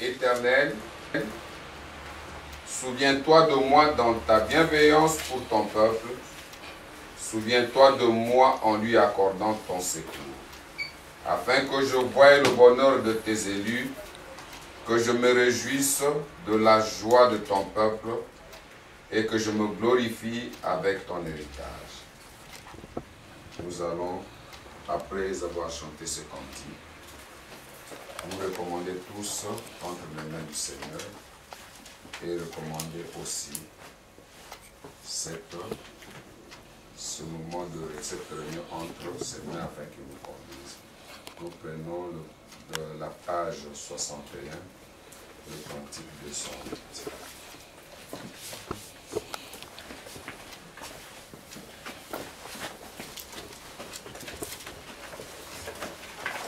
Éternel, souviens-toi de moi dans ta bienveillance pour ton peuple. Souviens-toi de moi en lui accordant ton secours, afin que je voie le bonheur de tes élus, que je me réjouisse de la joie de ton peuple et que je me glorifie avec ton héritage. Nous allons, après avoir chanté ce cantique, nous recommander tous entre les mains du Seigneur et recommander aussi ce moment de cette réunion entre ses mains afin qu'il nous conduise. Nous prenons la page 61, le cantique 208.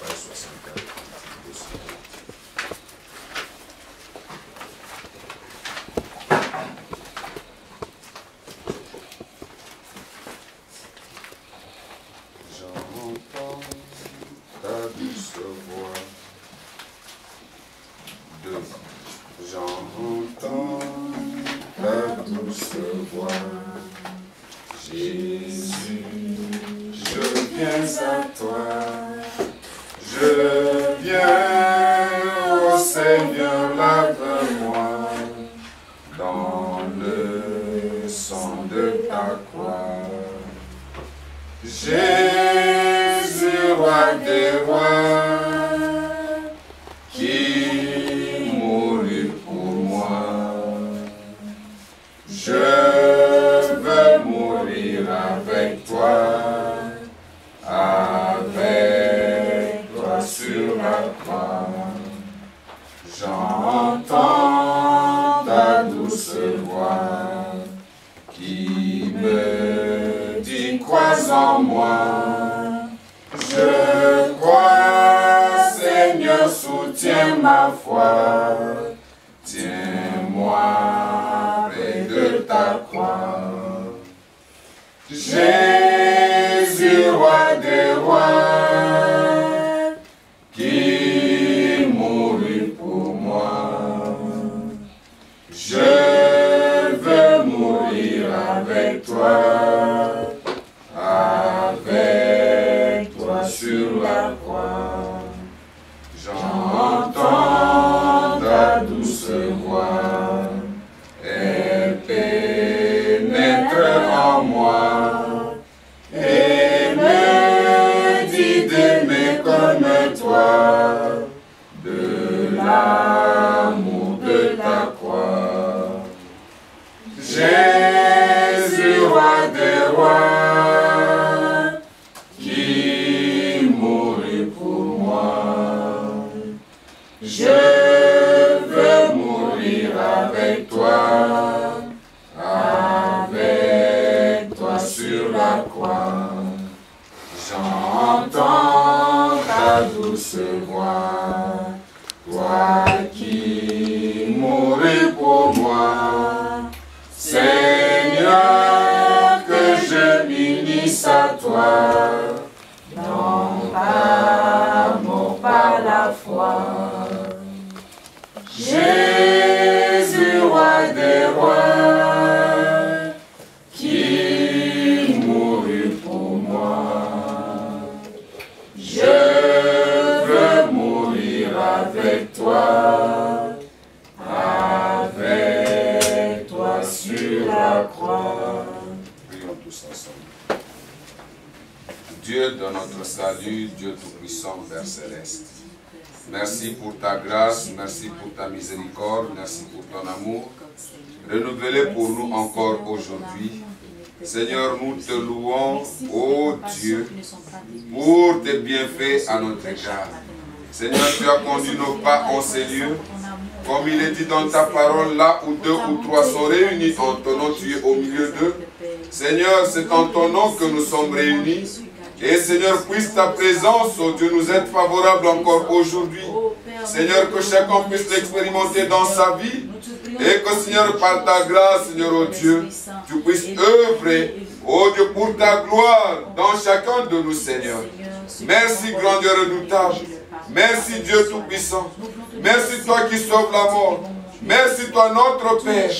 Page 64, cantique 208. Dieu de notre salut, Dieu Tout-Puissant, Père Céleste. Merci pour ta grâce, merci pour ta miséricorde, merci pour ton amour, renouvelé pour nous encore aujourd'hui. Seigneur, nous te louons, ô Dieu, pour tes bienfaits à notre égard. Seigneur, tu as conduit nos pas en ces lieux. Comme il est dit dans ta parole, là où deux ou trois sont réunis en ton nom, tu es au milieu d'eux. Seigneur, c'est en ton nom que nous sommes réunis. Et Seigneur, puisse ta présence, oh Dieu, nous être favorable encore aujourd'hui. Seigneur, que chacun puisse l'expérimenter dans sa vie. Et que Seigneur, par ta grâce, Seigneur, oh Dieu, tu puisses œuvrer, oh Dieu, pour ta gloire dans chacun de nous, Seigneur. Merci, grand Dieu redoutable. Merci, Dieu Tout-Puissant. Merci toi qui sauves la mort. Merci toi notre Père.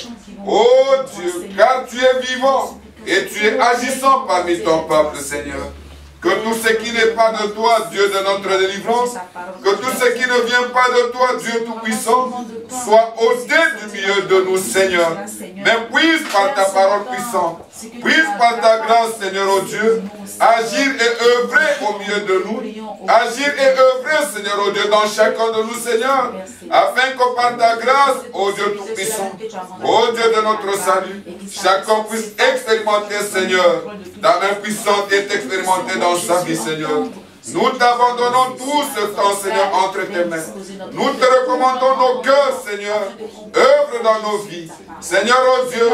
Oh Dieu, car tu es vivant et tu es agissant parmi ton peuple, Seigneur. Que tout ce qui n'est pas de toi, Dieu de notre délivrance, que tout ce qui ne vient pas de toi, Dieu Tout-Puissant, soit ôté du milieu de nous, Seigneur. Mais puisse par ta parole puissante, puisse par ta grâce, Seigneur, oh Dieu, agir et œuvrer au milieu de nous. Agir et œuvrer, Seigneur, oh Dieu, dans chacun de nous, Seigneur, afin que par ta grâce, oh Dieu Tout-Puissant, oh Dieu de notre salut, chacun puisse expérimenter, Seigneur, ta main puissante est expérimentée dans sa vie, Seigneur. Nous t'abandonnons tout ce temps, Seigneur, entre tes mains. Nous te recommandons nos cœurs, Seigneur. Œuvre dans nos vies. Seigneur, oh Dieu,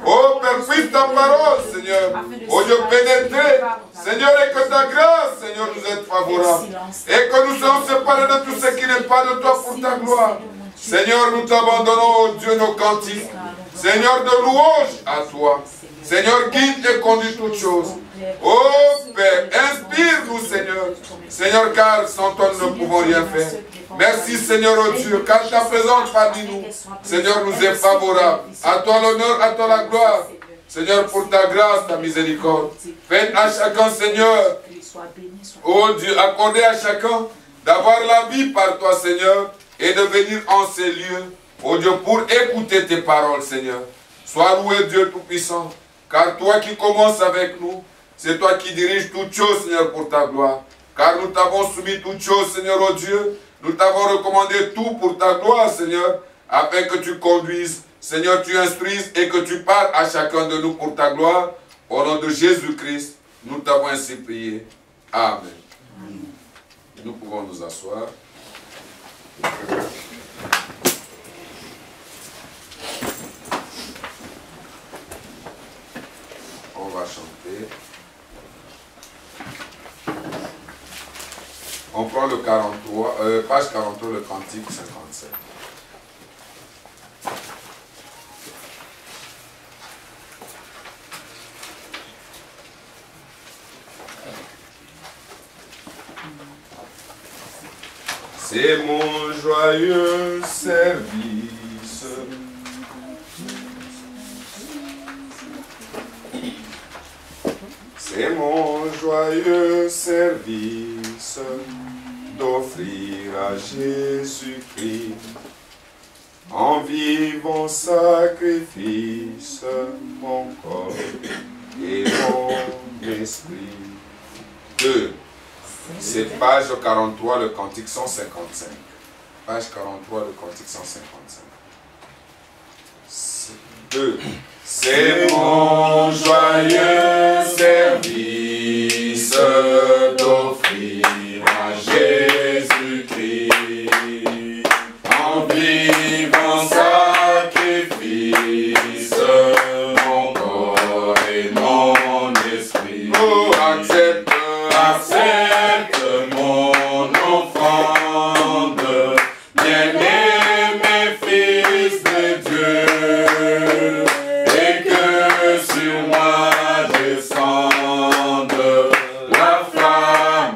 oh Père, puisse ta parole, Seigneur. Oh Dieu, pénétrer, Seigneur, et que ta grâce, Seigneur, nous est favorable. Et que nous soyons séparés de tout ce qui n'est pas de toi pour ta gloire. Seigneur, nous t'abandonnons, oh Dieu, nos cantiques. Seigneur, de louange à toi. Seigneur, guide et conduis toutes choses. Oh Père, inspire-nous, Seigneur. Seigneur, car sans toi nous ne pouvons rien faire. Merci, Seigneur, oh Dieu, car ta présence parmi nous, Seigneur, nous est favorable. À toi l'honneur, à toi la gloire. Seigneur, pour ta grâce, ta miséricorde. Faites à chacun, Seigneur, oh Dieu, accordez à chacun d'avoir la vie par toi, Seigneur, et de venir en ces lieux, oh Dieu, pour écouter tes paroles, Seigneur. Sois loué, Dieu Tout-Puissant. Car toi qui commences avec nous, c'est toi qui diriges toutes choses, Seigneur, pour ta gloire. Car nous t'avons soumis toutes choses, Seigneur, oh Dieu. Nous t'avons recommandé tout pour ta gloire, Seigneur, afin que tu conduises, Seigneur, tu instruises et que tu parles à chacun de nous pour ta gloire. Au nom de Jésus-Christ, nous t'avons ainsi prié. Amen. Nous pouvons nous asseoir. On va chanter. On prend le 43, page 43, le cantique 57. C'est mon joyeux service. C'est mon joyeux service d'offrir à Jésus-Christ en vivant sacrifice mon corps et mon esprit. 2. C'est page 43, le cantique 155. Page 43, le cantique 155. 2. C'est mon joyeux service d'offrir à Jésus-Christ en vivant sacrifice mon corps et mon esprit. Oh, accepte mon offrande, bien-aimé fils de Dieu, et que sur moi descende la flamme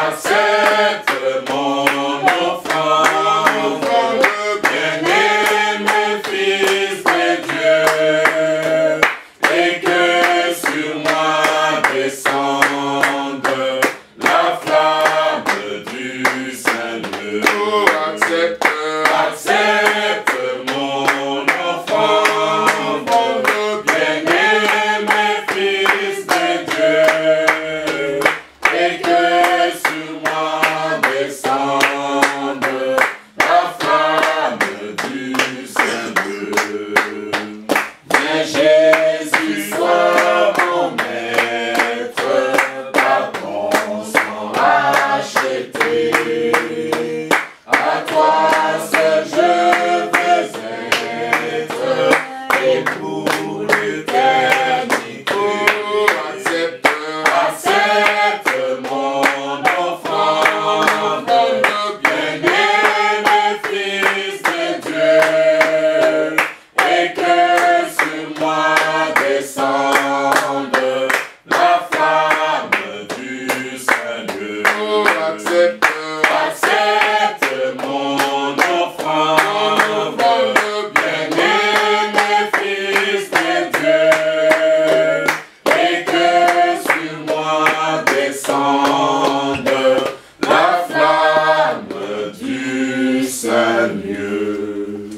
accepte mon offrande, bien-aimé Fils de Dieu, et que sur moi descende la flamme du Saint-Dieu. Accepte mon offrande, bien-aimé Fils de Dieu, et que sur moi descende la flamme du Saint-Dieu. Viens Jésus, sois mon maître, par ton sang racheté. À toi seul je veux être, et pour l'éternité. Accepte mon offrande, bien-aimé Fils de Dieu, et que sur moi descende la flamme du Saint-Dieu. Accepte mon offrande, bien-aimé Fils de Dieu, et que sur moi descende la flamme du Saint-Dieu.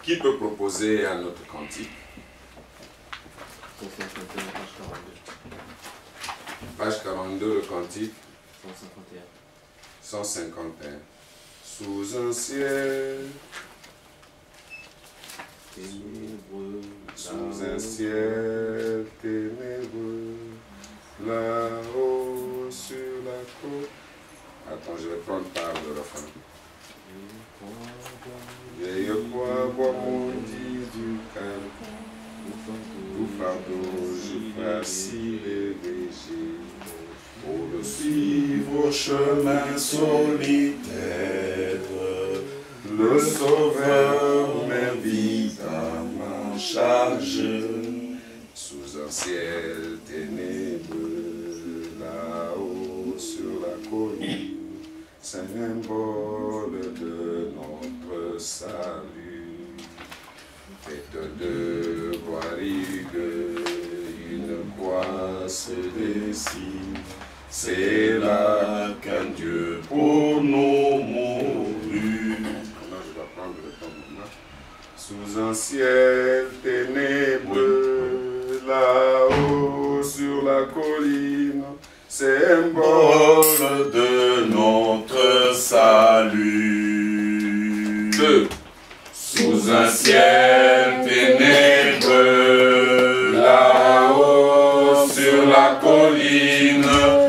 Qui peut proposer un autre cantique? Page 42, le cantique. 151. Sous un ciel Ténébreux, sous un ciel ténébreux, là-haut sur la côte. Attends, je vais prendre par le refrain. Vieille croix, bois maudit du calme, tout fardeau, je facile et léger. Pour le suivre au chemin solitaire, le Sauveur m'invite à m'en charger. Sous un ciel ténébreux, là-haut sur la colline, symbole de notre salut. Faite de bois-rigue, une croix se dessine. C'est là qu'un Dieu pour nous mourut. Maintenant, je dois prendre le temps maintenant. Sous un ciel ténébreux, là-haut sur la colline, symbole de notre salut. Sous un ciel ténébreux, là-haut sur la colline,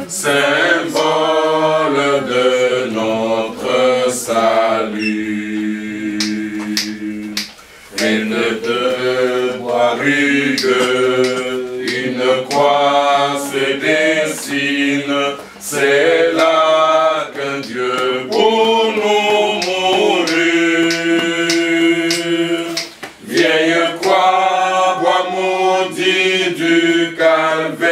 symbole de notre salut. Reine de bois rugueux, une croix se dessine, c'est là qu'un Dieu pour nous mourut. Vieille croix, bois maudit du calvaire,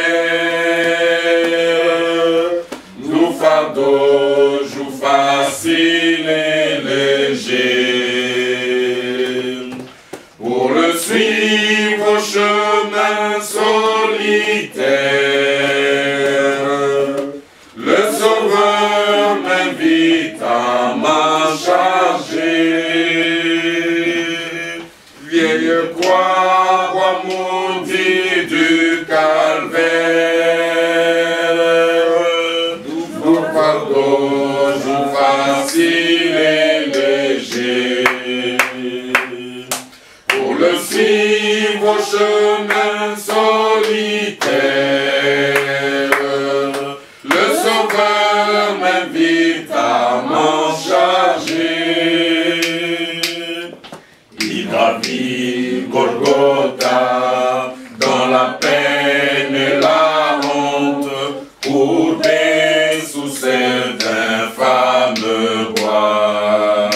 nous fardeau, joue facile et léger. Pour le suivre au chemin solitaire, le Sauveur m'invite à m'en charger. Vieille croix, bois maudit du calvaire, nous fardeau, joue facile et léger. Pour le suivre au chemin solitaire, le Sauveur m'invite à m'en charger. Il gravit Golgotha dans la peine et la honte, courbé sous cet infâme bois.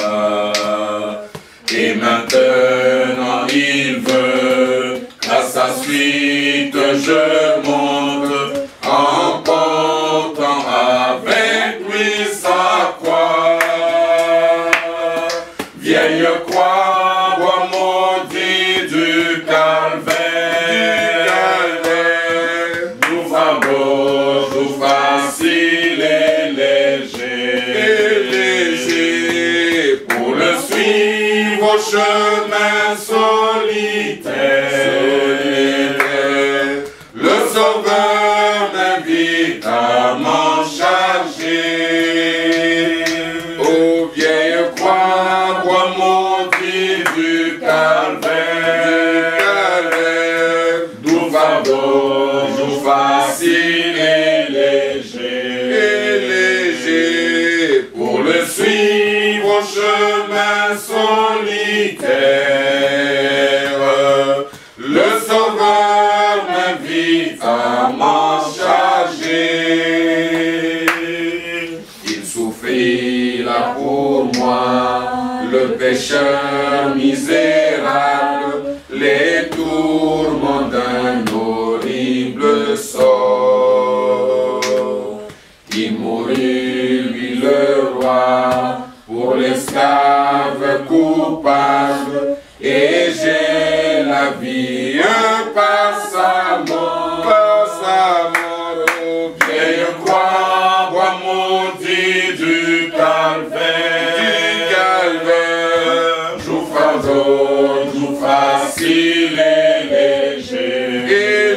Et maintenant il veut qu'à sa suite je monte encore vos chemins solitaires. Le Sauveur m'invite à m'en charger. Ô vieille croix, bois maudit du calvaire, doux fardeau, jour facile et léger, pour le suivre au chemin solitaire. Le Sauveur m'invite à m'en charger. Il souffrira pour moi, le pécheur misérable, les tourments d'un horrible sort. Il mourut, lui le roi, pour l'esclave coupable, et j'ai la vie par sa mort, vieille croix, bois maudit du calvaire, jour fardeau, jour facile et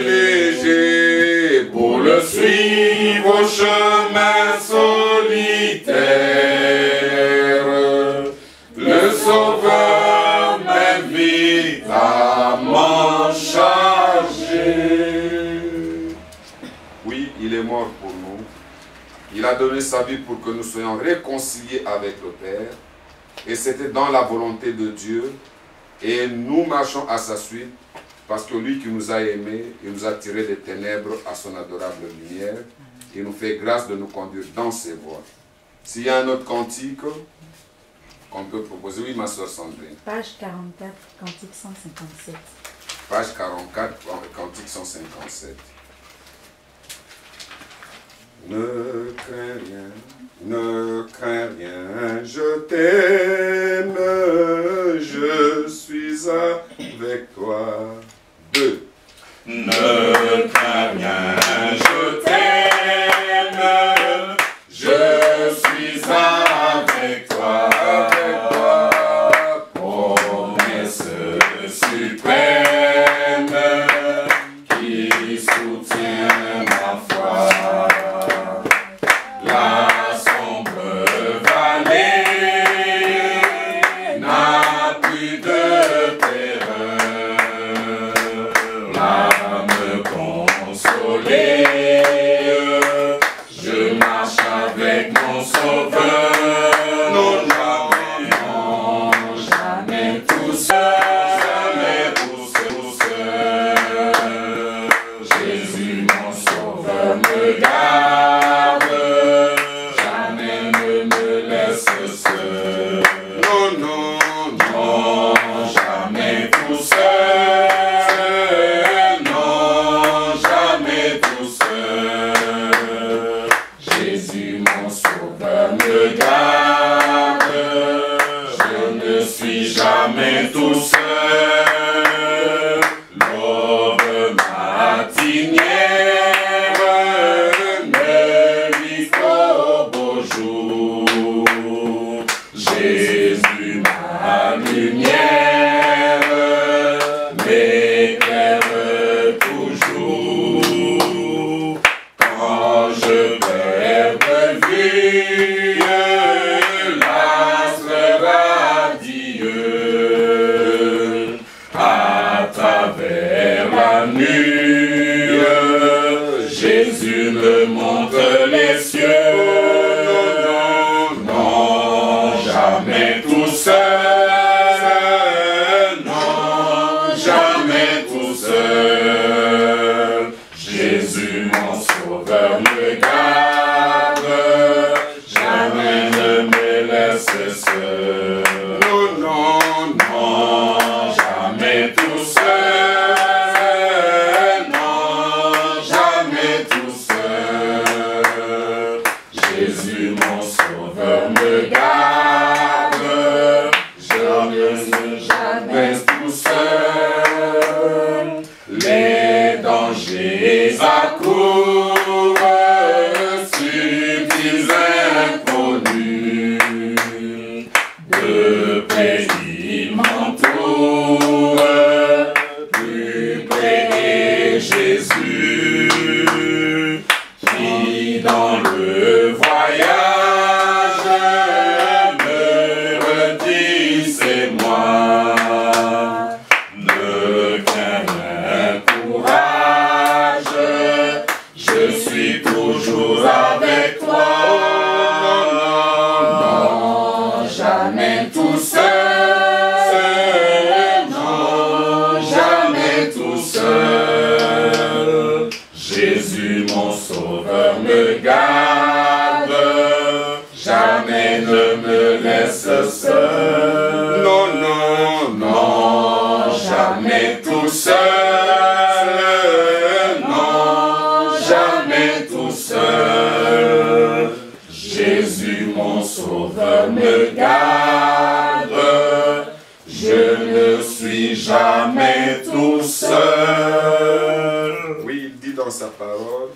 léger, pour le suivre au chemin solitaire. Le Sauveur m'invite à m'en charger. Oui, il est mort pour nous. Il a donné sa vie pour que nous soyons réconciliés avec le Père. Et c'était dans la volonté de Dieu. Et nous marchons à sa suite parce que lui qui nous a aimés, il nous a tirés des ténèbres à son adorable lumière. Il nous fait grâce de nous conduire dans ses voies. S'il y a un autre cantique qu'on peut proposer, oui, ma soeur Sandrine. Page 44, cantique 157. Page 44, cantique 157. Ne crains rien, ne crains rien, je t'aime, je suis avec toi. 2. Ne crains rien, je t'aime, je suis avec toi. Promesse suprême qui soutient ma foi. La sombre vallée n'a plus de terreur. L'âme consolée, je marche avec mon Sauveur. Non, jamais, non, jamais tout seul, jamais tout seul. Jésus, mon Sauveur, me garde, jamais ne me laisse seul. Non, non, Non, jamais tout seul, non, jamais tout seul. Jésus, mon Sauveur, me garde, je ne suis jamais tout seul. L'aube matinière ne vit qu'au beau jour. Jésus, ma lumière, m'éclaire toujours. Quand je perds de vue l'astre radieux, à travers la nuit, Jésus me montre les cieux. Non, jamais tout seul, non, jamais tout seul. Jésus, mon Sauveur, me garde, jamais ne me laisse seul. non, non, Non, jamais tout seul, non, jamais tout seul. suis dans le voyage, me redis c'est moi. Ne crains rien, courage, je suis toujours avec toi. Non, jamais tout seul, non, jamais tout seul. Jésus mon sauveur me garde, jamais ne me laisse seul. Non, non, Non, jamais tout seul, non, jamais tout seul. Jésus mon sauveur me garde, je ne suis jamais tout seul. Oui, il dit dans sa parole,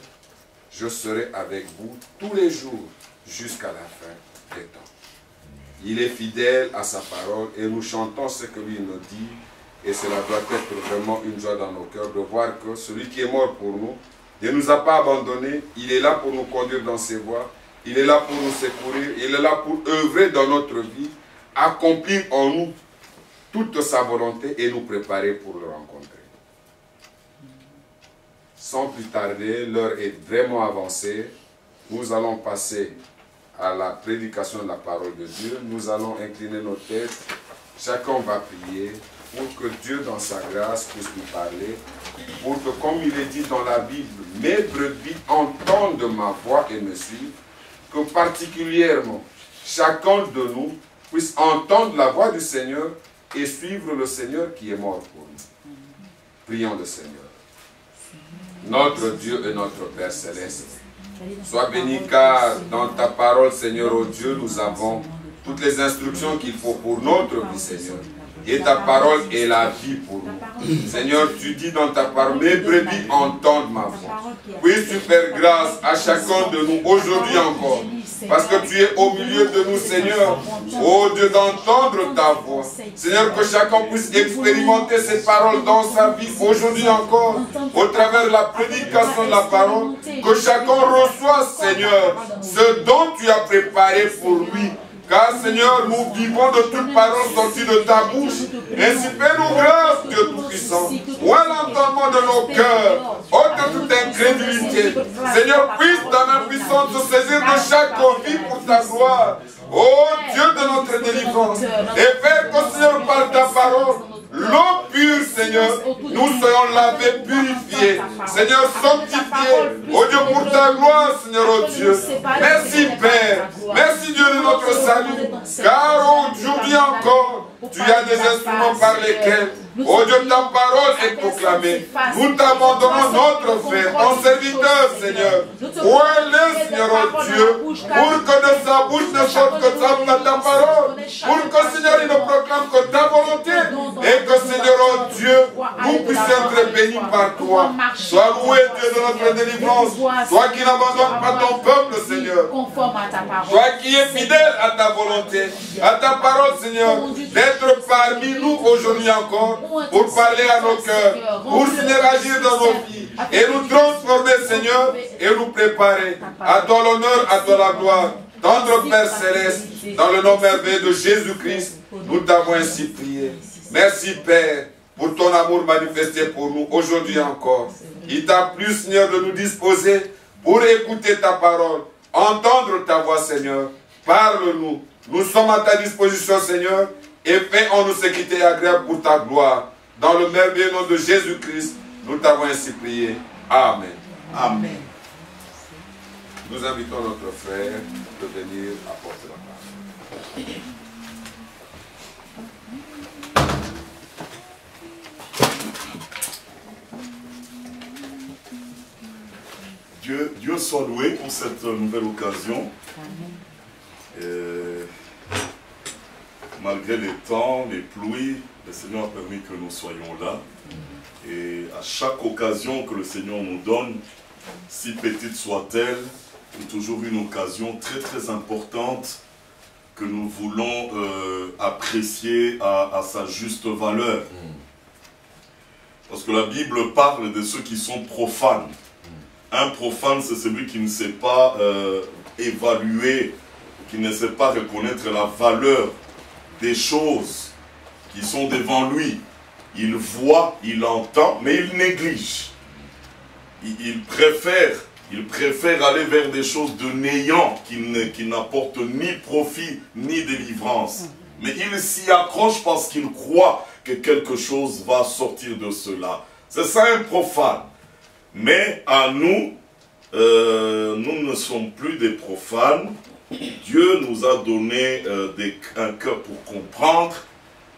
je serai avec vous tous les jours jusqu'à la fin des temps. Il est fidèle à sa parole et nous chantons ce que lui nous dit. Et cela doit être vraiment une joie dans nos cœurs de voir que celui qui est mort pour nous ne nous a pas abandonnés. Il est là pour nous conduire dans ses voies. Il est là pour nous secourir. Il est là pour œuvrer dans notre vie, accomplir en nous toute sa volonté et nous préparer pour le rencontrer. Sans plus tarder, l'heure est vraiment avancée. Nous allons passer à la prédication de la parole de Dieu. Nous allons incliner nos têtes. Chacun va prier pour que Dieu, dans sa grâce, puisse nous parler. Pour que, comme il est dit dans la Bible, mes brebis entendent ma voix et me suivent. Que particulièrement, chacun de nous puisse entendre la voix du Seigneur et suivre le Seigneur qui est mort pour nous. Prions le Seigneur. Notre Dieu et notre Père Céleste, sois béni car dans ta parole, Seigneur, oh Dieu, nous avons toutes les instructions qu'il faut pour notre vie, Seigneur. Et ta parole est la vie pour nous. Seigneur, tu dis dans ta parole, mes brebis entendent ma voix. Puisses-tu faire grâce à chacun de nous aujourd'hui encore. Parce que tu es au milieu de nous, Seigneur. Oh Dieu, d'entendre ta voix. Seigneur, que chacun puisse expérimenter ces paroles dans sa vie aujourd'hui encore. Au travers de la prédication de la parole. Que chacun reçoive, Seigneur, ce dont tu as préparé pour lui. Car Seigneur, nous vivons de toute parole sortie de ta bouche. Ainsi fais-nous grâce, Dieu Tout-Puissant. Ouvre l'entendement de nos cœurs. Ôte toute incrédulité. Seigneur, puisse ta main puissante se saisir de chaque vie pour ta gloire. Oh Dieu de notre délivrance. Et faire que Seigneur, par ta parole, l'eau pure, Seigneur, nous soyons lavés, purifiés. Seigneur, sanctifiés. Oh Dieu, pour ta gloire, Seigneur, oh Dieu. Merci, Père. Merci, Dieu de notre salut. Car aujourd'hui encore, tu as des instruments par lesquels, oh Dieu, ta parole est proclamée. Nous t'abandonnons notre frère, ton serviteur, Seigneur. Où elle est, Seigneur, oh Dieu, pour que de sa bouche ne sorte que ta parole. Pour que, Seigneur, il ne proclame que ta volonté. Et que, Seigneur, oh Dieu, nous puissions être bénis par toi. Sois loué, Dieu de notre délivrance. Toi qui n'abandonnes pas ton peuple, Seigneur. Toi qui es fidèle à ta volonté, à ta parole, Seigneur, d'être parmi nous aujourd'hui encore, pour parler à nos cœurs, pour, Seigneur, agir dans nos vies, et nous transformer, Seigneur, et nous préparer. À toi l'honneur, à toi la gloire. Tendre Père Céleste, dans le nom merveilleux de Jésus-Christ, nous t'avons ainsi prié. Merci, Père, pour ton amour manifesté pour nous aujourd'hui encore. Il t'a plu, Seigneur, de nous disposer pour écouter ta parole, entendre ta voix, Seigneur. Parle-nous. Nous sommes à ta disposition, Seigneur, et fais en nous ce qui t'est agréable pour ta gloire. Dans le merveilleux nom de Jésus-Christ, nous t'avons ainsi prié. Amen. Amen. Nous invitons notre frère de venir apporter la parole. Dieu soit loué pour cette nouvelle occasion. Malgré les temps, les pluies, le Seigneur a permis que nous soyons là. Et à chaque occasion que le Seigneur nous donne, si petite soit-elle, c'est toujours une occasion très très importante que nous voulons apprécier à sa juste valeur. Parce que la Bible parle de ceux qui sont profanes. Un profane, c'est celui qui ne sait pas évaluer, qui ne sait pas reconnaître la valeur des choses qui sont devant lui. Il voit, il entend, mais il néglige. Il préfère aller vers des choses de néant qui n'apportent ni profit ni délivrance. Mais il s'y accroche parce qu'il croit que quelque chose va sortir de cela. C'est ça un profane. Mais à nous, nous ne sommes plus des profanes. Dieu nous a donné un cœur pour comprendre,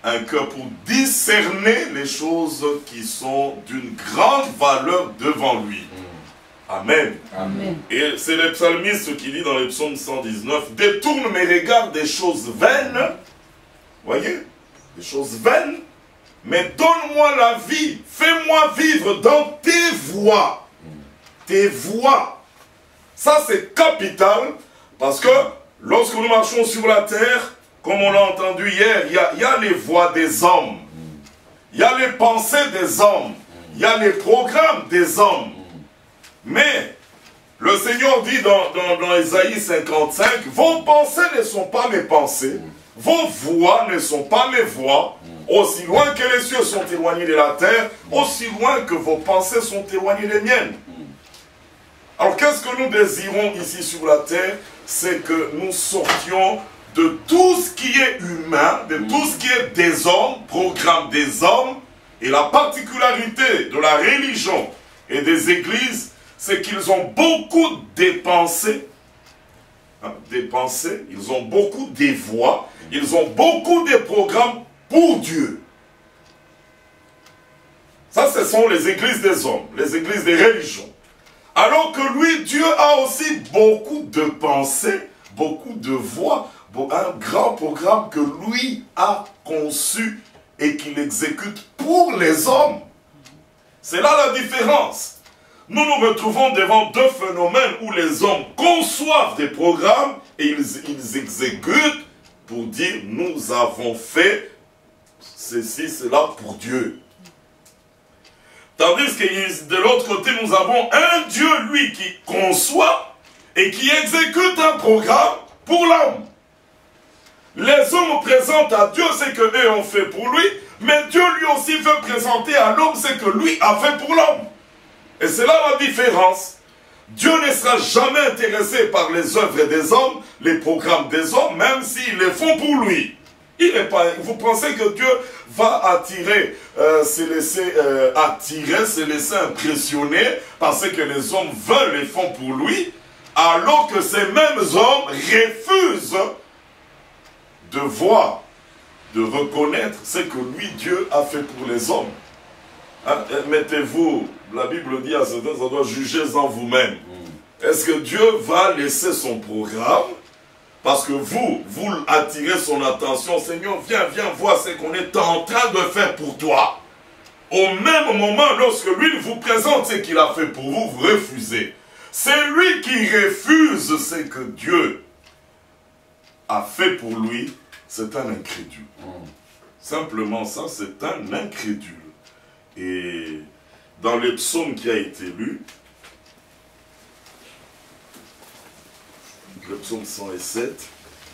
un cœur pour discerner les choses qui sont d'une grande valeur devant lui. Amen. Amen. Et c'est le psalmiste qui dit dans le psaume 119, « Détourne mes regards des choses vaines. » Voyez, des choses vaines. Mais donne-moi la vie, fais-moi vivre dans tes voies. Tes voies. Ça c'est capital, parce que lorsque nous marchons sur la terre, comme on l'a entendu hier, il y a les voies des hommes. Il y a les pensées des hommes. Il y a les programmes des hommes. Mais le Seigneur dit dans Ésaïe 55, « Vos pensées ne sont pas mes pensées, vos voix ne sont pas mes voix. Aussi loin que les cieux sont éloignés de la terre, aussi loin que vos pensées sont éloignées des miennes. » Alors qu'est-ce que nous désirons ici sur la terre? C'est que nous sortions de tout ce qui est humain, de tout ce qui est des hommes, programme des hommes. Et la particularité de la religion et des églises, c'est qu'ils ont beaucoup dépensé, ils ont beaucoup des voix, ils ont beaucoup de programmes pour Dieu. Ça, ce sont les églises des hommes, les églises des religions. Alors que lui, Dieu a aussi beaucoup de pensées, beaucoup de voix, un grand programme que lui a conçu et qu'il exécute pour les hommes. C'est là la différence. Nous nous retrouvons devant deux phénomènes où les hommes conçoivent des programmes et ils exécutent pour dire nous avons fait ceci, cela pour Dieu. Tandis que de l'autre côté, nous avons un Dieu, lui, qui conçoit et qui exécute un programme pour l'homme. Les hommes présentent à Dieu ce qu'eux ont fait pour lui, mais Dieu lui aussi veut présenter à l'homme ce que lui a fait pour l'homme. Et c'est là la différence. Dieu ne sera jamais intéressé par les œuvres des hommes, les programmes des hommes, même s'ils les font pour lui. Vous pensez que Dieu va attirer, se laisser attirer, se laisser impressionner parce que les hommes veulent et font pour lui, alors que ces mêmes hommes refusent de voir, de reconnaître ce que lui, Dieu, a fait pour les hommes. Hein? Mettez-vous, la Bible dit à certains endroits, jugez-en vous-même. Est-ce que Dieu va laisser son programme parce que vous attirez son attention? Seigneur, viens voir ce qu'on est en train de faire pour toi. Au même moment, lorsque lui vous présente ce qu'il a fait pour vous, vous refusez. C'est lui qui refuse ce que Dieu a fait pour lui, c'est un incrédule. Simplement ça, c'est un incrédule. Et dans le psaume qui a été lu, le psaume 107,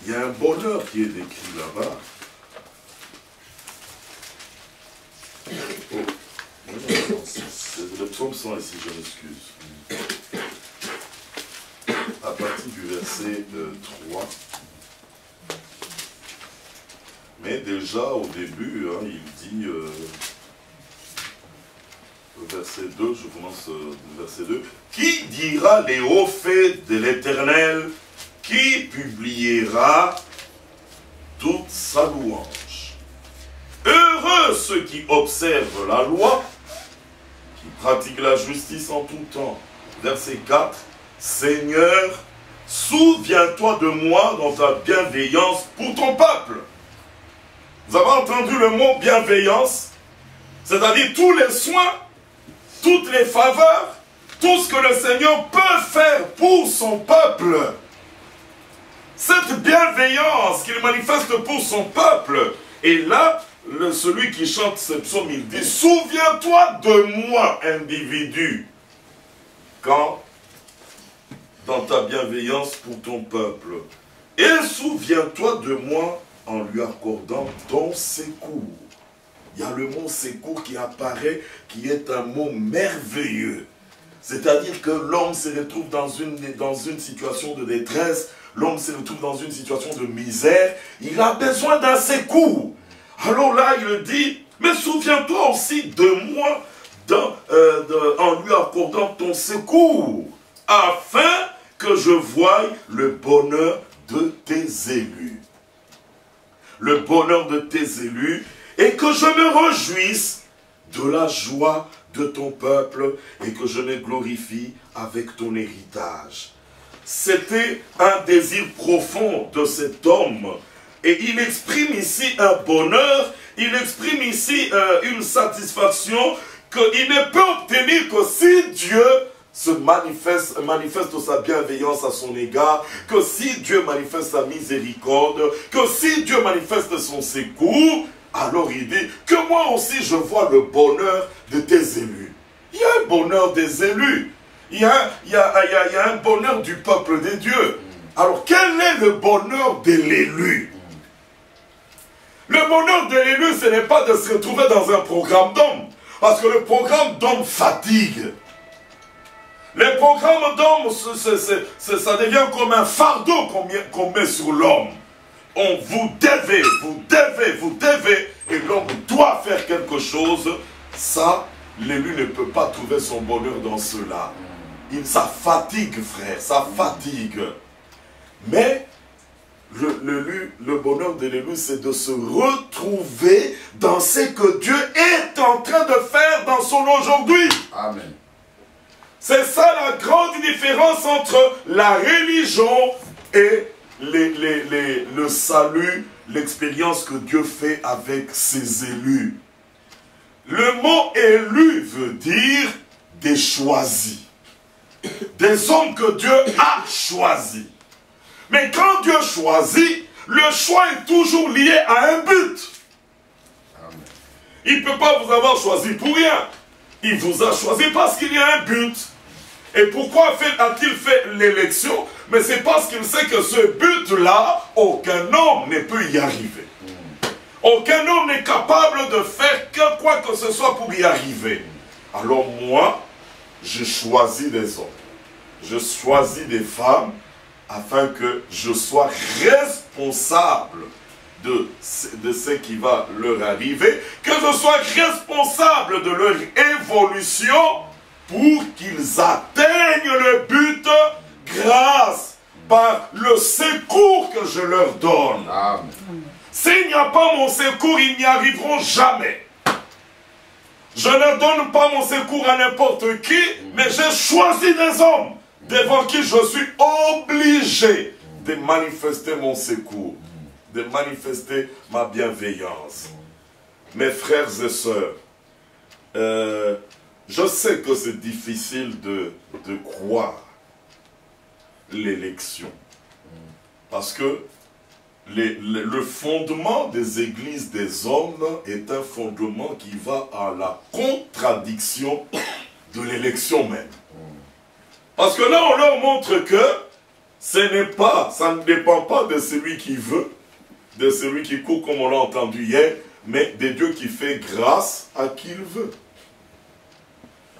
il y a un bonheur qui est décrit là-bas. C'est le psaume 100 ici, je m'excuse. À partir du verset 3. Mais déjà au début, hein, il dit, verset 2, je commence verset 2. Qui dira les hauts faits de l'Éternel? Qui publiera toute sa louange? Heureux ceux qui observent la loi, qui pratiquent la justice en tout temps. Verset 4. Seigneur, souviens-toi de moi dans ta bienveillance pour ton peuple. Vous avez entendu le mot bienveillance? C'est-à-dire tous les soins, toutes les faveurs, tout ce que le Seigneur peut faire pour son peuple. Cette bienveillance qu'il manifeste pour son peuple. Et là, celui qui chante ce psaume, il dit, souviens-toi de moi, individu, quand dans ta bienveillance pour ton peuple. Et souviens-toi de moi en lui accordant ton secours. Il y a le mot secours qui apparaît, qui est un mot merveilleux. C'est-à-dire que l'homme se retrouve dans une situation de détresse, l'homme se retrouve dans une situation de misère, il a besoin d'un secours. Alors là, il dit, mais souviens-toi aussi de moi en lui accordant ton secours, afin que je voie le bonheur de tes élus. Le bonheur de tes élus, et que je me réjouisse de la joie de ton peuple, et que je me glorifie avec ton héritage. C'était un désir profond de cet homme, et il exprime ici un bonheur, il exprime ici une satisfaction qu'il ne peut obtenir que si Dieu se manifeste sa bienveillance à son égard, que si Dieu manifeste sa miséricorde, que si Dieu manifeste son secours, alors il dit que moi aussi je vois le bonheur de tes élus. Il y a un bonheur des élus, il y a un bonheur du peuple de Dieu. Alors quel est le bonheur de l'élu? Le bonheur de l'élu, ce n'est pas de se retrouver dans un programme d'homme, parce que le programme d'homme fatigue. Les programmes d'hommes, ça devient comme un fardeau qu'on met sur l'homme. Vous devez, et l'homme doit faire quelque chose. Ça, l'élu ne peut pas trouver son bonheur dans cela. Ça fatigue, frère, ça fatigue. Mais le bonheur de l'élu, c'est de se retrouver dans ce que Dieu est en train de faire dans son aujourd'hui. Amen. C'est ça la grande différence entre la religion et le salut, l'expérience que Dieu fait avec ses élus. Le mot élu veut dire des choisis. Des hommes que Dieu a choisis. Mais quand Dieu choisit, le choix est toujours lié à un but. Amen. Il ne peut pas vous avoir choisi pour rien. Il vous a choisi parce qu'il y a un but. Et pourquoi a-t-il fait l'élection? Mais c'est parce qu'il sait que ce but-là, aucun homme ne peut y arriver. Aucun homme n'est capable de faire quoi que ce soit pour y arriver. Alors moi, je choisis des hommes. Je choisis des femmes afin que je sois responsable de ce qui va leur arriver, que je sois responsable de leur évolution pour qu'ils atteignent le but grâce par le secours que je leur donne. Amen. S'il n'y a pas mon secours, ils n'y arriveront jamais. Je ne donne pas mon secours à n'importe qui, mais j'ai choisi des hommes devant qui je suis obligé de manifester mon secours, de manifester ma bienveillance. Mes frères et sœurs, je sais que c'est difficile de croire l'élection. Parce que le fondement des églises des hommes est un fondement qui va à la contradiction de l'élection même. Parce que là, on leur montre que ça ne dépend pas de celui qui veut, de celui qui court comme on l'a entendu hier, mais de Dieu qui fait grâce à qui il veut.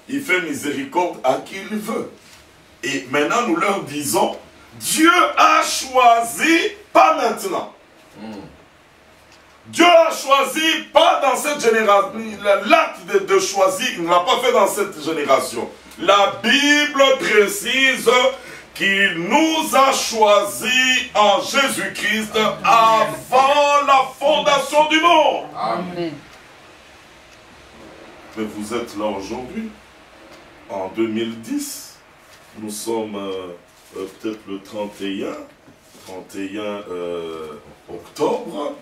Il fait miséricorde à qui il veut. Et maintenant, nous leur disons, Dieu a choisi, pas maintenant. Dieu a choisi, pas dans cette génération. L'acte de choisir, il ne l'a pas fait dans cette génération. La Bible précise qu'il nous a choisis en Jésus-Christ avant la fondation du monde. Amen. Mais vous êtes là aujourd'hui, en 2010. Nous sommes peut-être le 31 octobre.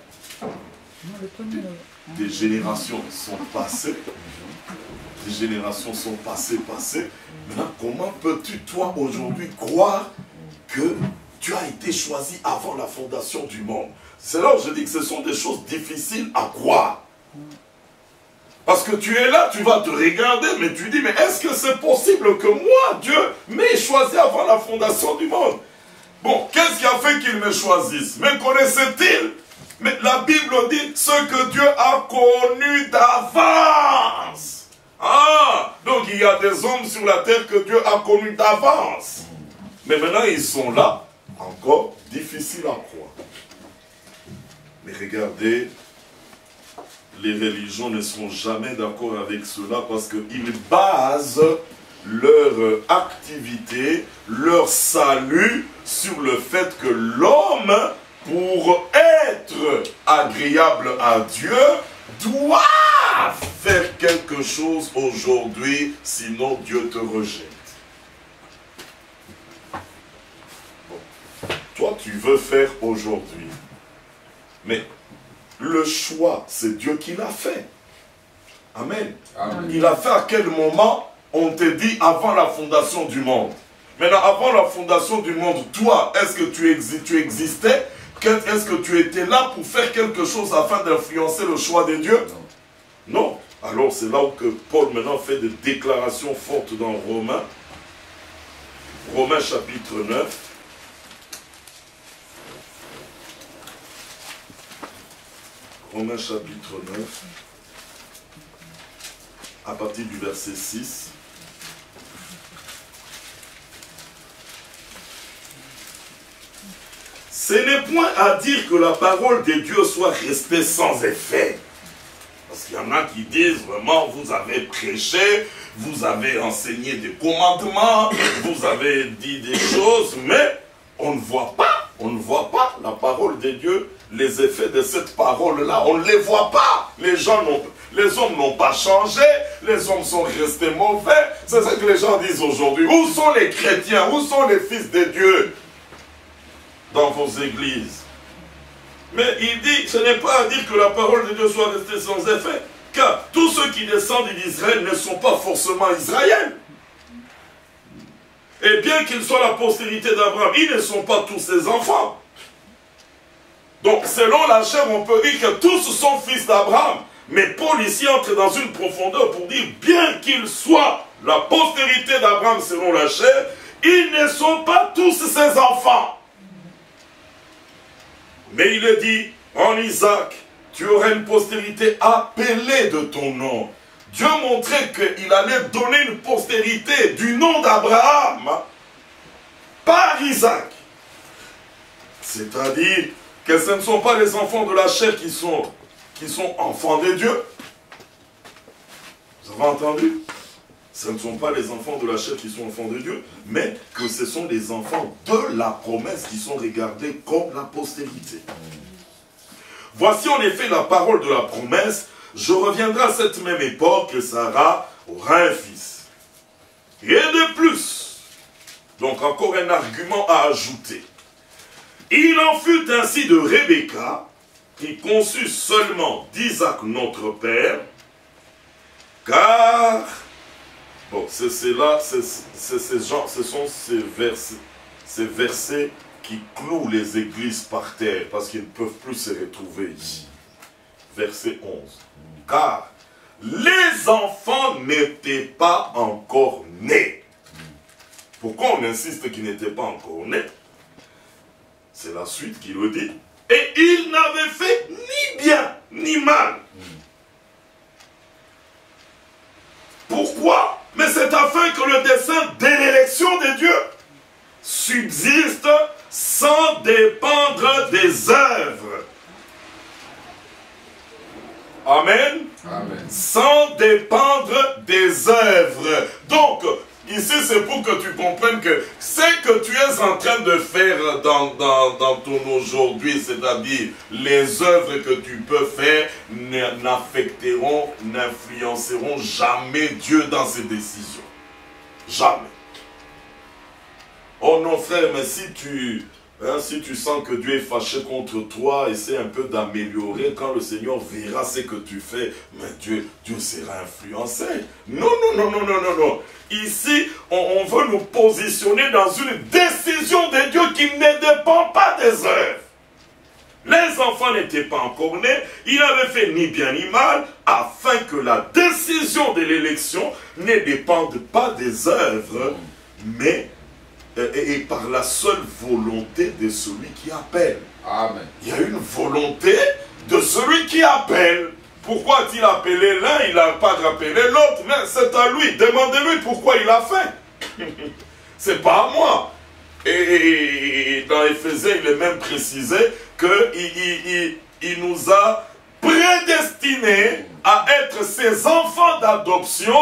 Des générations sont passées. Des générations sont passées. Maintenant, comment peux-tu, toi, aujourd'hui, croire que tu as été choisi avant la fondation du monde? C'est là où je dis que ce sont des choses difficiles à croire. Parce que tu es là, tu vas te regarder, mais tu dis, mais est-ce que c'est possible que moi, Dieu, m'ait choisi avant la fondation du monde? Bon, qu'est-ce qui a fait qu'il me choisisse? Me connaissait-il? Mais la Bible dit ce que Dieu a connu d'avance. Ah, donc il y a des hommes sur la terre que Dieu a connus d'avance. Mais maintenant ils sont là, encore difficile à croire. Mais regardez, les religions ne seront jamais d'accord avec cela parce qu'ils basent leur activité, leur salut sur le fait que l'homme, pour être agréable à Dieu, doit faire quelque chose aujourd'hui, sinon Dieu te rejette. Bon. Toi, tu veux faire aujourd'hui. Mais le choix, c'est Dieu qui l'a fait. Amen. Amen. Il a fait à quel moment? On te dit avant la fondation du monde. Maintenant, avant la fondation du monde, toi, est-ce que tu existais? Est-ce que tu étais là pour faire quelque chose afin d'influencer le choix de Dieu? Non. Alors c'est là où que Paul maintenant fait des déclarations fortes dans Romains. Romains chapitre 9. Romains chapitre 9. À partir du verset 6. Ce n'est point à dire que la parole de Dieu soit restée sans effet. Parce qu'il y en a qui disent vraiment, vous avez prêché, vous avez enseigné des commandements, vous avez dit des choses, mais on ne voit pas la parole de Dieu, les effets de cette parole-là, on ne les voit pas. Les hommes n'ont pas changé, les hommes sont restés mauvais. C'est ça que les gens disent aujourd'hui. Où sont les chrétiens? Où sont les fils de Dieu dans vos églises? Mais il dit, ce n'est pas à dire que la parole de Dieu soit restée sans effet, car tous ceux qui descendent d'Israël ne sont pas forcément Israéliens. Et bien qu'ils soient la postérité d'Abraham, ils ne sont pas tous ses enfants. Donc selon la chair, on peut dire que tous sont fils d'Abraham. Mais Paul ici entre dans une profondeur pour dire, bien qu'ils soient la postérité d'Abraham selon la chair, ils ne sont pas tous ses enfants. Mais il dit, en Isaac, tu auras une postérité appelée de ton nom. Dieu montrait qu'il allait donner une postérité du nom d'Abraham par Isaac. C'est-à-dire que ce ne sont pas les enfants de la chair qui sont enfants de Dieu. Vous avez entendu? Ce ne sont pas les enfants de la chair qui sont enfants de Dieu, mais que ce sont les enfants de la promesse qui sont regardés comme la postérité. Voici en effet la parole de la promesse. Je reviendrai à cette même époque que Sarah aura un fils. Et de plus, donc encore un argument à ajouter. Il en fut ainsi de Rebecca, qui conçut seulement d'Isaac notre père, car... Bon, ce sont ces versets qui clouent les églises par terre, parce qu'ils ne peuvent plus se retrouver ici. Verset 11. Car les enfants n'étaient pas encore nés. Pourquoi on insiste qu'ils n'étaient pas encore nés? C'est la suite qui le dit. Et ils n'avaient fait ni bien ni mal. Pourquoi? Mais c'est afin que le dessein de l'élection de Dieu subsiste sans dépendre des œuvres. Amen. Amen. Sans dépendre des œuvres. Donc, ici c'est pour que tu comprennes que ce que tu es en train de faire dans ton aujourd'hui, c'est-à-dire les œuvres que tu peux faire, n'affecteront, n'influenceront jamais Dieu dans ses décisions. Jamais. Oh non frère, mais si tu sens que Dieu est fâché contre toi, essaie un peu d'améliorer. Quand le Seigneur verra ce que tu fais, mais Dieu sera influencé. Non. Ici, on veut nous positionner dans une décision de Dieu qui ne dépend pas des œuvres. Les les enfants n'étaient pas encore nés, il n'avait fait ni bien ni mal, afin que la décision de l'élection ne dépende pas des œuvres, mais et par la seule volonté de celui qui appelle. Amen. Il y a une volonté de celui qui appelle. Pourquoi a-t-il appelé l'un, il n'a pas rappelé l'autre? Mais c'est à lui. Demandez-lui pourquoi il a fait. C'est pas à moi. Et dans Éphésiens, il est même précisé qu'il nous a prédestinés à être ses enfants d'adoption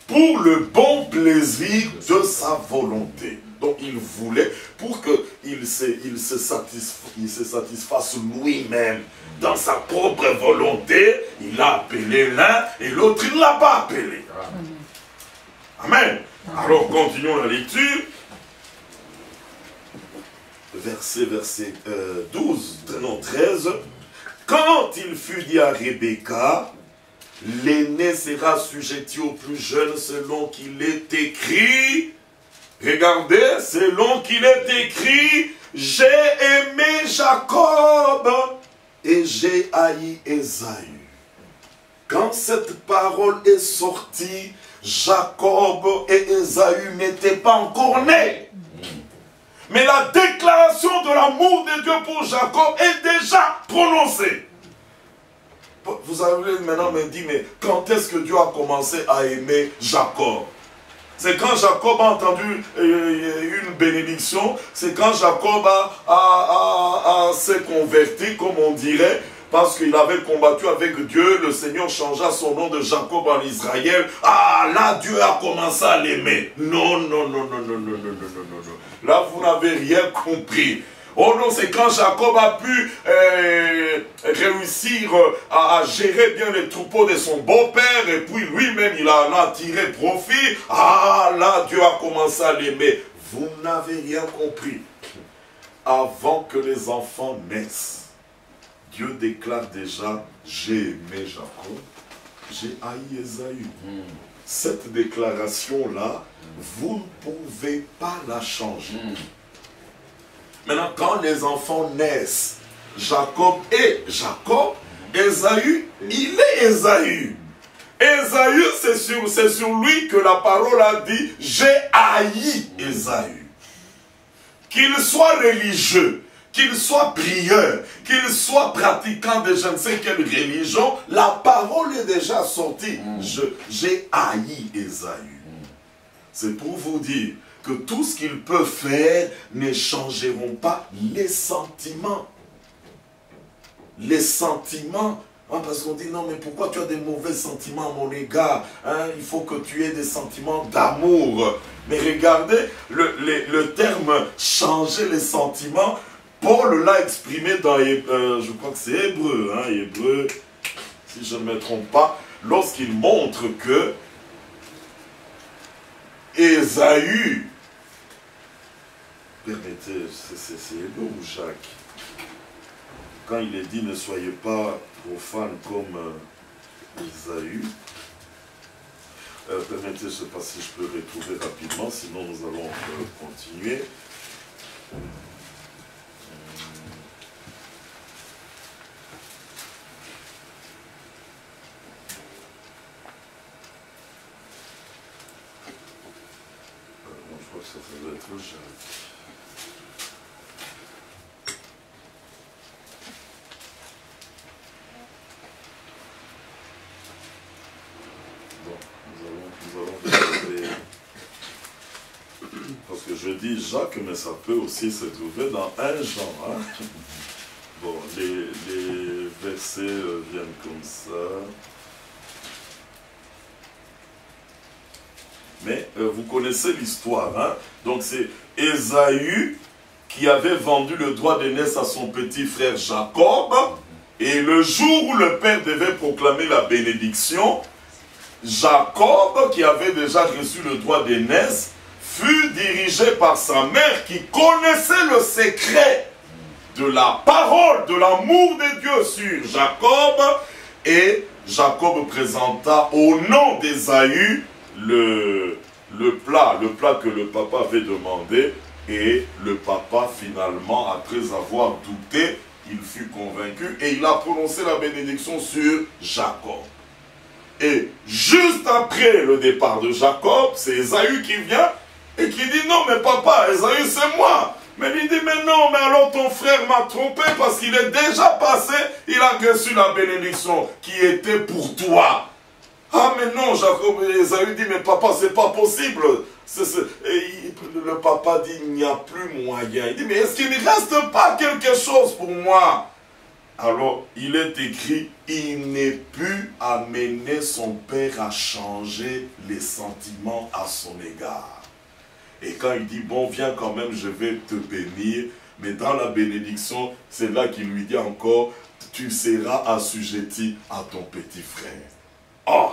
pour le bon plaisir de sa volonté. Donc il voulait, pour qu'il se satisfasse lui-même dans sa propre volonté, il a appelé l'un et l'autre il ne l'a pas appelé. Amen. Alors continuons la lecture. Verset 12, non 13. Quand il fut dit à Rebecca, l'aîné sera assujetti au plus jeune selon qu'il est écrit. Regardez, selon qu'il est écrit, j'ai aimé Jacob et j'ai haï Ésaü. Quand cette parole est sortie, Jacob et Ésaü n'étaient pas encore nés. Mais la déclaration de l'amour de Dieu pour Jacob est déjà prononcée. Vous avez maintenant me dit, mais quand est-ce que Dieu a commencé à aimer Jacob? C'est quand Jacob a entendu une bénédiction, c'est quand Jacob s'est converti, comme on dirait, parce qu'il avait combattu avec Dieu, le Seigneur changea son nom de Jacob en Israël. Ah, là, Dieu a commencé à l'aimer. Non, non, non, non, non, non, non, non, non, non, non. Là, vous n'avez rien compris. Oh non, c'est quand Jacob a pu réussir à gérer bien les troupeaux de son beau-père, et puis lui-même, il en a tiré profit. Ah, là, Dieu a commencé à l'aimer. Vous n'avez rien compris. Avant que les enfants naissent, Dieu déclare déjà, j'ai aimé Jacob, j'ai haï Ésaü. Cette déclaration-là, vous ne pouvez pas la changer. Maintenant, quand les enfants naissent, Jacob est Jacob, Ésaü, il est Ésaü. Ésaü, c'est sur lui que la parole a dit, j'ai haï Ésaü. Qu'il soit religieux, qu'il soit prieur, qu'il soit pratiquant de je ne sais quelle religion, la parole est déjà sortie. J'ai haï Ésaü. C'est pour vous dire que tout ce qu'il peut faire ne changeront pas les sentiments. Les sentiments. Hein, parce qu'on dit, non, mais pourquoi tu as des mauvais sentiments à mon égard, hein? Il faut que tu aies des sentiments d'amour. Mais regardez, le terme « changer les sentiments », Paul l'a exprimé dans, je crois que c'est Hébreu, hein, Hébreu, si je ne me trompe pas, lorsqu'il montre que Ésaü, permettez, c'est Hébreu ou Jacques, quand il est dit ne soyez pas profanes comme Ésaü, permettez ce passage, je peux le retrouver rapidement, sinon nous allons continuer. Je crois que ça doit être Jacques. Bon, nous allons trouver, parce que je dis Jacques, mais ça peut aussi se trouver dans 1 Jean. Hein? Bon, les versets viennent comme ça. Mais vous connaissez l'histoire, hein? Donc c'est Ésaü qui avait vendu le droit d'aînesse à son petit frère Jacob. Et le jour où le père devait proclamer la bénédiction, Jacob, qui avait déjà reçu le droit d'aînesse, fut dirigé par sa mère qui connaissait le secret de la parole, de l'amour de Dieu sur Jacob. Et Jacob présenta au nom d'Ésaü le plat que le papa avait demandé, et le papa finalement, après avoir douté, il fut convaincu et il a prononcé la bénédiction sur Jacob. Et juste après le départ de Jacob, c'est Ésaü qui vient et qui dit non mais papa, Ésaü c'est moi. Mais il dit mais non, mais alors ton frère m'a trompé parce qu'il est déjà passé, il a reçu la bénédiction qui était pour toi. Ah mais non, Jacob et Ésaü dit mais papa c'est pas possible. Le papa dit il n'y a plus moyen. Il dit mais est-ce qu'il ne reste pas quelque chose pour moi? Alors il est écrit, il n'est pu amener son père à changer les sentiments à son égard. Et quand il dit, bon, viens quand même, je vais te bénir. Mais dans la bénédiction, c'est là qu'il lui dit encore, tu seras assujetti à ton petit frère. Oh,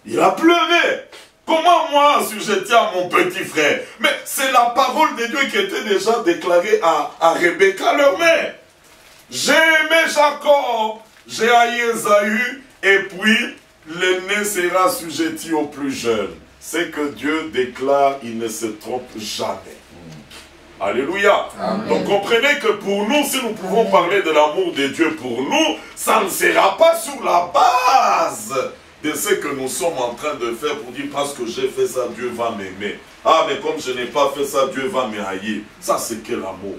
il a pleuré. Comment moi assujetti à mon petit frère? Mais c'est la parole de Dieu qui était déjà déclarée à Rebecca, leur mère. J'ai aimé Jacob, j'ai haï Ésaü, et puis l'aîné sera assujetti au plus jeune. C'est que Dieu déclare, il ne se trompe jamais. Alléluia. Amen. Donc comprenez que pour nous, si nous pouvons parler de l'amour de Dieu pour nous, ça ne sera pas sur la base de ce que nous sommes en train de faire pour dire parce que j'ai fait ça, Dieu va m'aimer. Ah mais comme je n'ai pas fait ça, Dieu va me haïr. Ça c'est quel amour?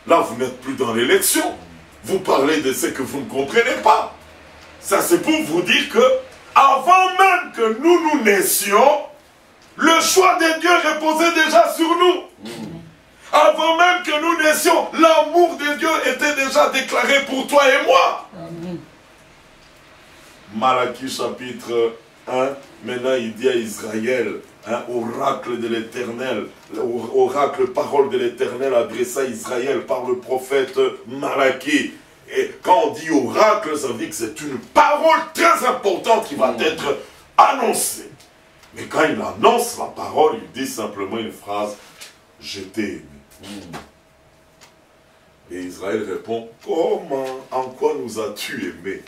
Là vous n'êtes plus dans l'élection. Vous parlez de ce que vous ne comprenez pas. Ça c'est pour vous dire que avant même que nous naissions, le choix de Dieu reposait déjà sur nous. Avant même que nous naissions, l'amour de Dieu était déjà déclaré pour toi et moi. Malachie chapitre 1, maintenant il dit à Israël, oracle de l'Éternel, oracle parole de l'Éternel adressé à Israël par le prophète Malachie. Et quand on dit oracle, ça veut dire que c'est une parole très importante qui va être annoncée. Mais quand il annonce la parole, il dit simplement une phrase, je t'ai aimé. Et Israël répond, comment, en quoi nous as-tu aimé?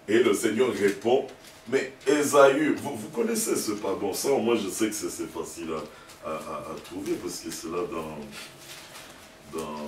Et le Seigneur répond, mais Ésaü, vous connaissez ce pardon, ça moi je sais que c'est facile à trouver parce que c'est là dans